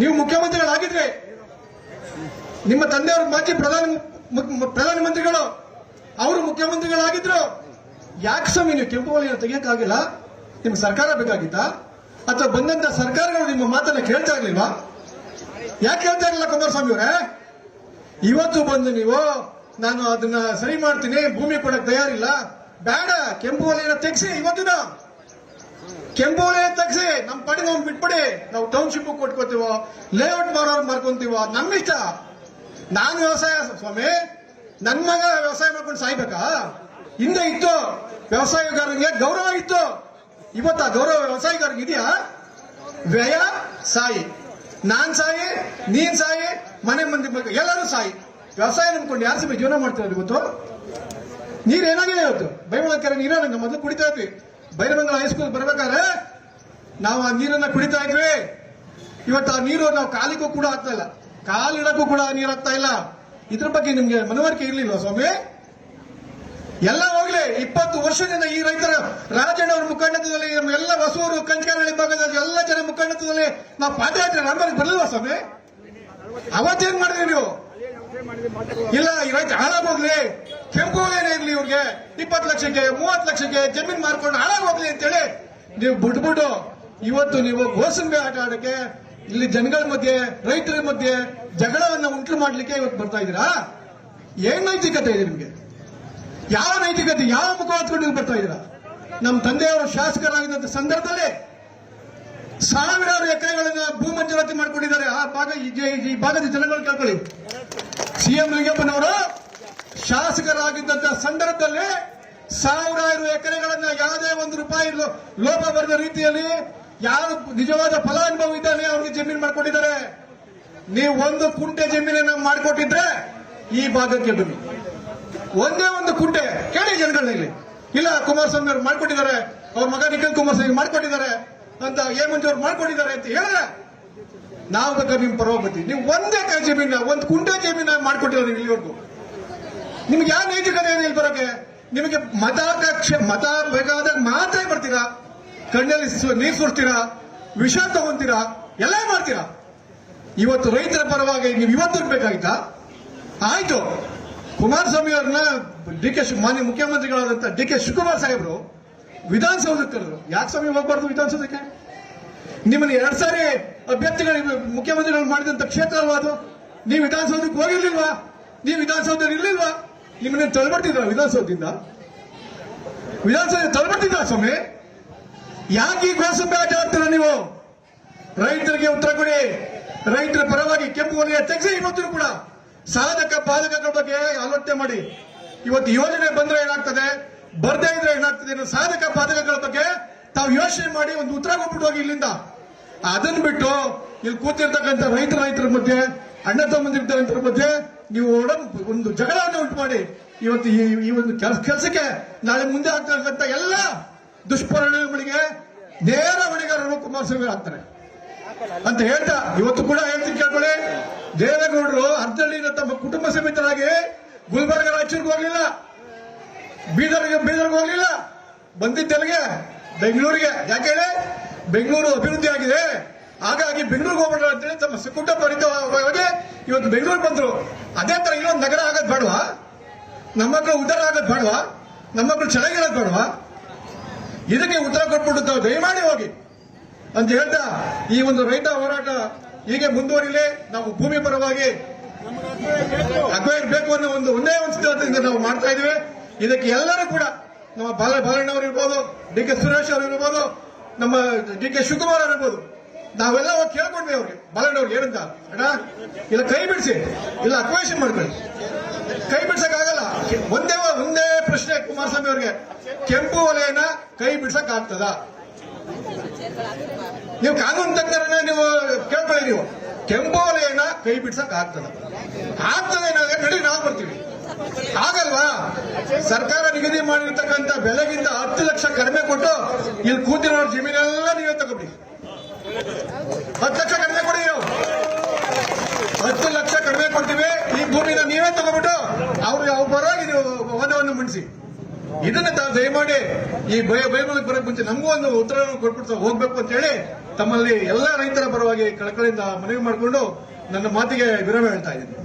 ನೀವು ಮುಖ್ಯಮಂತ್ರಿಗಳಾಗಿದ್ರೆ, ನಿಮ್ಮ ತಂದೆಯವರು ಮಾಜಿ ಪ್ರಧಾನಮಂತ್ರಿಗಳು ಅವರು ಮುಖ್ಯಮಂತ್ರಿಗಳಾಗಿದ್ರು, ಯಾಕೆ ಸ್ವಾಮಿ ನೀವು ಕೆಂಪು ವಲಯ ತೆಗಿಯಕ್ಕಾಗಿಲ್ಲ? ನಿಮ್ಗೆ ಸರ್ಕಾರ ಬೇಕಾಗಿತ್ತ? ಅಥವಾ ಬಂದಂತ ಸರ್ಕಾರಗಳು ನಿಮ್ಮ ಮಾತನ್ನ ಕೇಳ್ತಾ ಇರ್ಲಿಲ್ವಾ? ಯಾಕೆ ಕೇಳ್ತಾ ಇರಲಿಲ್ಲ ಕುಮಾರಸ್ವಾಮಿ ಅವರೇ? ಇವತ್ತು ಬಂದು ನೀವು ನಾನು ಅದನ್ನ ಸರಿ ಮಾಡ್ತೀನಿ, ಭೂಮಿ ಕೊಡಕ್ ತಯಾರಿಲ್ಲ, ಬೇಡ, ಕೆಂಪು ವಲಯನ ತೆಗ್ಸಿ, ಇವತ್ತಿನ ಕೆಂಪು ವಲಯ ತೆಗ್ಸಿ, ನಮ್ಮ ಪಡಿ ನಾವು ಬಿಟ್ಬಿಡಿ, ನಾವು ಟೌನ್ಶಿಪ್ ಕೊಟ್ಕೋತೀವೋ, ಲೇಔಟ್ ಮಾಡೋರು ಮಾಡ್ಕೊಂತೀವೋ, ನಮ್ಮ ಇಷ್ಟ. ನಾನು ವ್ಯವಸಾಯ ಸ್ವಾಮಿ, ನನ್ನ ಮಗ ವ್ಯವಸಾಯ ಮಾಡ್ಕೊಂಡು ಸಾಯ್ಬೇಕಾ? ಹಿಂದೆ ಇತ್ತು, ವ್ಯವಸಾಯಗಾರರಿಗೆ ಗೌರವ ಇತ್ತು. ಇವತ್ತು ಆ ಗೌರವ ವ್ಯವಸಾಯಗಾರರಿಗೆ ಇದೆಯಾ? ವ್ಯಯ ಸಾಯಿ, ನಾನ್ ಸಾಯಿ, ನೀನ್ ಸಾಯಿ, ಮನೆ ಮಂದಿ ಎಲ್ಲರೂ ಸಾಯಿ. ವ್ಯವಸಾಯ ನಂಬ್ಕೊಂಡು ಯಾರು ಸಭೆ ಜೀವನ ಮಾಡ್ತಿರೋದು? ಇವತ್ತು ನೀರ್ ಏನಾಗಿದೆ? ಇವತ್ತು ಬೈಮಂಗಲ ಕೆರೆ ನೀರ ನಾವು ಮೊದಲು ಕುಡಿತಾ ಇದ್ವಿ. ಬೈರಮಂಗಲ ಹೈಸ್ಕೂಲ್ ಬರ್ಬೇಕಾದ್ರೆ ನಾವು ಆ ನೀರನ್ನ ಕುಡಿತಾ ಇದ್ವಿ. ಇವತ್ತು ಆ ನೀರು ನಾವು ಕಾಲಿಗೂ ಕೂಡ ಆಗ್ತಾ ಇಲ್ಲ, ಕಾಲಿಡಕ್ಕೂ ಕೂಡ ನೀರು ಆಗ್ತಾ ಇಲ್ಲ. ಇದ್ರ ಬಗ್ಗೆ ನಿಮ್ಗೆ ಮನವರಿಕೆ ಇರ್ಲಿಲ್ವಾ ಸ್ವಾಮಿ? ಎಲ್ಲ ಹೋಗ್ಲಿ, 20 ವರ್ಷದಿಂದ ಈ ರೈತರ ರಾಜಣ್ಣ ಅವರ ಮುಖಂಡತ್ವದಲ್ಲಿ, ಎಲ್ಲ ಹೊಸೂರು ಕಂಚನಹಳ್ಳಿ ಭಾಗದ ಎಲ್ಲ ಜನ ಮುಖಂಡತ್ವದಲ್ಲಿ ನಾವು ಪಾದಯಾತ್ರೆ ನಮ್ಮಲ್ಲಿ ಬರಲಿಲ್ವಾ ಸ್ವಾಮಿ? ಅವತ್ತೇನ್ ಮಾಡಿದ್ರಿ ನೀವು? ಇಲ್ಲ, ಈ ರೈತ ಹಾಳಾಗೋಗ್ಲಿ, ಕೆಂಪು ವಲಯನೇ ಇರ್ಲಿ, ಇವ್ರಿಗೆ 20 ಲಕ್ಷಕ್ಕೆ 30 ಲಕ್ಷಕ್ಕೆ ಜಮೀನ್ ಮಾರ್ಕೊಂಡು ಹಾಳಾಗೋಗ್ಲಿ ಅಂತೇಳಿ ನೀವು ಬಿಟ್ಬಿಟ್ಟು ಇವತ್ತು ನೀವು ಗೋಸಂಬೆ ಆಟ ಆಡಕ್ಕೆ, ಇಲ್ಲಿ ಜನಗಳ ಮಧ್ಯೆ ರೈತರ ಮಧ್ಯೆ ಜಗಳವನ್ನ ಉಂಟು ಮಾಡ್ಲಿಕ್ಕೆ ಇವತ್ತು ಬರ್ತಾ ಇದ್ದೀರಾ? ಏನ್ ನೈತಿಕತೆ ಇದೆ ನಿಮ್ಗೆ? ಯಾವ ನೈತಿಕತೆ, ಯಾವ ಮುಖ ಹೊತ್ಕೊಂಡು ನೀವು ಬರ್ತಾ ಇದ್ದೀರಾ? ನಮ್ಮ ತಂದೆಯವರು ಶಾಸಕರಾಗಿದ್ದಂತ ಸಂದರ್ಭದಲ್ಲಿ ಸಾವಿರಾರು ಎಕರೆಗಳನ್ನ ಭೂ ಮಂಜೂರಾತಿ ಮಾಡ್ಕೊಂಡಿದ್ದಾರೆ. ಆ ಭಾಗ ಈ ಭಾಗದ ಜನಗಳು ಕೇಳ್ಕೊಳ್ಳಿ. ಸಿಎಂ ಲಿಂಗಪ್ಪನವರು ಶಾಸಕರಾಗಿದ್ದಂತ ಸಂದರ್ಭದಲ್ಲಿ ಸಾವಿರಾರು ಎಕರೆಗಳನ್ನ ಯಾವುದೇ ಒಂದು ರೂಪಾಯಿ ಲೋಪ ಬರೆದ ರೀತಿಯಲ್ಲಿ ಯಾರು ನಿಜವಾದ ಫಲಾನುಭವಿ ಇದ್ದಾನೆ ಅವ್ರಿಗೆ ಜಮೀನು ಮಾಡ್ಕೊಂಡಿದ್ದಾರೆ. ನೀವು 1 ಕುಂಟೆ ಜಮೀನನ್ನ ಮಾಡಿಕೊಟ್ಟಿದ್ರೆ ಈ ಭಾಗಕ್ಕೆ ಬನ್ನಿ, ಒಂದೇ 1 ಕುಂಟೆ ಕೇಳಿ ಜನಗಳಲ್ಲಿ. ಇಲ್ಲ, ಕುಮಾರಸ್ವಾಮಿ ಅವರು ಮಾಡ್ಕೊಟ್ಟಿದ್ದಾರೆ, ಅವ್ರ ಮಗ ನಿಖಿಲ್ ಕುಮಾರಸ್ವಾಮಿ ಮಾಡ್ಕೊಟ್ಟಿದ್ದಾರೆ ಅಂತ, ಎ ಮಂಜು ಅವ್ರು ಮಾಡ್ಕೊಟ್ಟಿದ್ದಾರೆ ಅಂತ ಹೇಳಿದ್ರೆ ನಾವು ಬೇಕಾದ್ರೆ ನಿಮ್ ಪರವಾಗಿ ಬರ್ತೀವಿ. ನೀವು ಒಂದೇ ಜಮೀನ 1 ಕುಂಟೆ ಜಮೀನ ಮಾಡ್ಕೊಟ್ಟಿರೋ ನೀವು ಇಲ್ಲಿವರೆಗೂ. ನಿಮ್ಗೆ ಯಾವ ನೈತಿಕತೆ ಇದೆ ಇಲ್ಲಿ ಬರೋಕೆ? ನಿಮಗೆ ಮತ ಬೇಕಾದಾಗ ಮಾತ್ರ ಬರ್ತೀರಾ, ಕಣ್ಣಲ್ಲಿ ನೀರು ಸುಡ್ತೀರಾ, ವಿಷ ತಗೊಂತೀರಾ, ಎಲ್ಲ ಮಾಡ್ತೀರಾ. ಇವತ್ತು ರೈತರ ಪರವಾಗಿ ನೀವು ಇವತ್ತು ಬೇಕಾಗಿತ್ತಾ? ಆಯ್ತು, ಕುಮಾರಸ್ವಾಮಿ ಅವ್ರನ್ನ ಮಾನ್ಯ ಮುಖ್ಯಮಂತ್ರಿಗಳಾದಂತ ಡಿ ಕೆ ಶಿವಕುಮಾರ್ ಸಾಹೇಬರು ವಿಧಾನಸೌಧಕ್ಕೆ ಕರೆದ್ರು. ಯಾಕೆ ಸ್ವಾಮಿ ಹೋಗ್ಬಾರ್ದು ವಿಧಾನಸೌಧಕ್ಕೆ? ನಿಮ್ಮನ್ನ 2 ಸಾರಿ ಅಭ್ಯರ್ಥಿಗಳು ಮುಖ್ಯಮಂತ್ರಿಗಳು ಮಾಡಿದಂತ ಕ್ಷೇತ್ರ ಅಲ್ವಾ ಅದು? ನೀವು ವಿಧಾನಸೌಧಕ್ಕೆ ಹೋಗಿರ್ಲಿಲ್ವಾ? ನೀವು ವಿಧಾನಸೌಧದಲ್ಲಿ ಇರ್ಲಿಲ್ವಾ? ನಿಮ್ಮನ್ನ ತಳ್ಬರ್ತಿದ್ರ ವಿಧಾನಸೌಧದಿಂದ? ವಿಧಾನಸೌಧ ತಳ್ಬರ್ತಿದ್ರ ಸ್ವಾಮಿ? ಯಾಕೆ ಈ ಗೋಸಂಬೆ ಆಟ ಆಡ್ತೀರಾ ನೀವು? ರೈತರಿಗೆ ಉತ್ತರ ಕೊಡಿ. ರೈತರ ಪರವಾಗಿ ಕೆಂಪು ವಲಯ ತೆಗೆಸಿ. ಇವತ್ತು ಕೂಡ ಸಾಧಕ ಬಾಧಕಗಳ ಬಗ್ಗೆ ಆಲೋಚನೆ ಮಾಡಿ. ಇವತ್ತು ಯೋಜನೆ ಬಂದ್ರೆ ಏನಾಗ್ತದೆ, ಬರ್ದೇ ಇದ್ರೆ ಏನಾಗ್ತದೆ, ಸಾಧಕ ಬಾಧಕಗಳ ಬಗ್ಗೆ ತಾವು ಯೋಚನೆ ಮಾಡಿ ಒಂದು ಉತ್ತರ ಕೊಟ್ಬಿಟ್ಟು ಹೋಗಿ ಇಲ್ಲಿಂದ. ಅದನ್ನ ಬಿಟ್ಟು ಇಲ್ಲಿ ಕೂತಿರ್ತಕ್ಕಂಥ ರೈತರ ಮಧ್ಯೆ, ಅಣ್ಣ ತಮ್ಮಂದಿರ ಮಧ್ಯೆ ನೀವು ಒಂದು ಜಗಳವನ್ನು ಉಂಟು ಮಾಡಿ ಇವತ್ತು ಈ ಒಂದು ಕೆಲಸಕ್ಕೆ ನಾಳೆ ಮುಂದೆ ಆಗ್ತಕ್ಕಂಥ ಎಲ್ಲ ದುಷ್ಪರಿಣಾಮಗಳಿಗೆ ನೇರ ಹೊಣೆಗಾರರು ಕುಮಾರಸ್ವಾಮಿ ಆಗ್ತಾರೆ ಅಂತ ಹೇಳ್ತಾ ಇವತ್ತು ಕೂಡ ಹೇಳ್ತೀನಿ ಕೇಳ್ಕೊಳ್ಳಿ. ದೇವೇಗೌಡರು ಅರ್ಧಳ್ಳಿಯಿಂದ ತಮ್ಮ ಕುಟುಂಬ ಸಮೇತರಾಗಿ ಗುಲ್ಬರ್ಗ ರಾಯಚೂರಿಗೆ ಹೋಗ್ಲಿಲ್ಲ, ಬೀದರ್ಗೆ ಹೋಗ್ಲಿಲ್ಲ, ಬಂದಿದ್ದೆಲ್ಲಿಗೆ ಬೆಂಗಳೂರಿಗೆ. ಯಾಕೆ ಹೇಳಿ? ಬೆಂಗಳೂರು ಅಭಿವೃದ್ಧಿ ಆಗಿದೆ, ಹಾಗಾಗಿ ಬೆಂಗಳೂರಿಗೆ ಹೋಗ್ಬೇಡ ಅಂತೇಳಿ ತಮ್ಮ ಕುಟುಂಬ ಹೋಗಿ ಇವತ್ತು ಬೆಂಗಳೂರು ಬಂದ್ರು. ಅದೇ ತರ ಇನ್ನೊಂದು ನಗರ ಆಗೋದು ಬೇಡವಾ? ನಮ್ಮ ಮಕ್ಕಳು ಉದ್ದಾರ ಆಗೋದು ಬೇಡವಾ? ನಮ್ಮ ಮಕ್ಕಳು ಚೆನ್ನಾಗಿರೋದು ಬೇಡವಾ? ಇದಕ್ಕೆ ಉತ್ತರ ಕೊಟ್ಬಿಟ್ಟು ತಾವು ದಯಮಾಡಿ ಹೋಗಿ ಅಂತ ಹೇಳ್ತಾ ಈ ಒಂದು ರೈತ ಹೋರಾಟ ಹೀಗೆ ಮುಂದುವರಿಲಿ. ನಾವು ಭೂಮಿ ಪರವಾಗಿ ಅಕ್ವೈರ್ ಬೇಕು ಅನ್ನೋ ಒಂದೇ ಒಂದು ಸಿದ್ಧಾಂತದಿಂದ ನಾವು ಮಾಡ್ತಾ ಇದೀವಿ. ಇದಕ್ಕೆ ಎಲ್ಲರೂ ಕೂಡ ನಮ್ಮ ಬಾಲಣ್ಣವರು ಇರ್ಬೋದು, ಡಿ ಕೆ ಸುರೇಶ್ ಅವರು ಇರ್ಬೋದು, ನಮ್ಮ ಡಿ ಕೆ ಶಿವಕುಮಾರ್ ಅವರು ಇರ್ಬೋದು, ನಾವೆಲ್ಲ ಹೋಗಿ ಕೇಳ್ಕೊಂಡ್ವಿ ಅವ್ರಿಗೆ, ಬಾಲಣ್ಣವ್ರಿಗೆ ಏನಂತ, ಅಣ್ಣ ಇಲ್ಲ ಕೈ ಬಿಡಿಸಿ, ಇಲ್ಲ ಅಕ್ವೇಷನ್ ಮಾಡ್ಕೊಳ್ಳಿ. ಕೈ ಬಿಡ್ಸಕ್ಕಾಗಲ್ಲ. ಒಂದೇ ಪ್ರಶ್ನೆ ಕುಮಾರಸ್ವಾಮಿ ಅವ್ರಿಗೆ, ಕೆಂಪು ವಲಯನ ಕೈ ಬಿಡ್ಸಕ್ ಆಗ್ತದ? ನೀವು ಕಾನೂನು ತಜ್ಞರನ್ನ ನೀವು ಕೇಳ್ಕೊಳ್ಳಿ. ನೀವು ಕೆಂಪು ವಲಯನ ಕೈ ಬಿಡ್ಸಕ್ ಆಗ್ತದೆ ನಡಿ, ನಾವು ಬರ್ತೀವಿ. ಆಗಲ್ವಾ? ಸರ್ಕಾರ ನಿಗದಿ ಮಾಡಿರ್ತಕ್ಕಂಥ ಬೆಲೆಗಿಂತ 10 ಲಕ್ಷ ಕಡಿಮೆ ಕೊಟ್ಟು ಇಲ್ಲಿ ಕೂತಿರೋ ಜಮೀನೆಲ್ಲ ನೀವೇ ತಗೊಬಿಡಿ. 10 ಲಕ್ಷ ಕಡಿಮೆ ಕೊಡಿ. ನೀವು 10 ಲಕ್ಷ ಕಡಿಮೆ ಕೊಡ್ತೀವಿ, ಈ ಭೂಮಿನ ನೀವೇ ತಗೊಬಿಟ್ಟು ಅವ್ರ ಪರವಾಗಿ ನೀವು ವಾದವನ್ನು ಮಂಡಿಸಿ. ಇದನ್ನ ತಾವು ದಯಮಾಡಿ ಈ ಬೈಮಲಕ್ಕೆ ಬರೋಕ್ ಮುಂಚೆ ನಮಗೂ ಒಂದು ಉತ್ತರ ಕೊಟ್ಬಿಟ್ಟು ಹೋಗ್ಬೇಕು ಅಂತ ಹೇಳಿ ತಮ್ಮಲ್ಲಿ ಎಲ್ಲ ರೈತರ ಪರವಾಗಿ ಕಳಕಳಿಯಿಂದ ಮನವಿ ಮಾಡಿಕೊಂಡು ನನ್ನ ಮಾತಿಗೆ ವಿರಾಮ ಹೇಳ್ತಾ ಇದ್ದೀನಿ.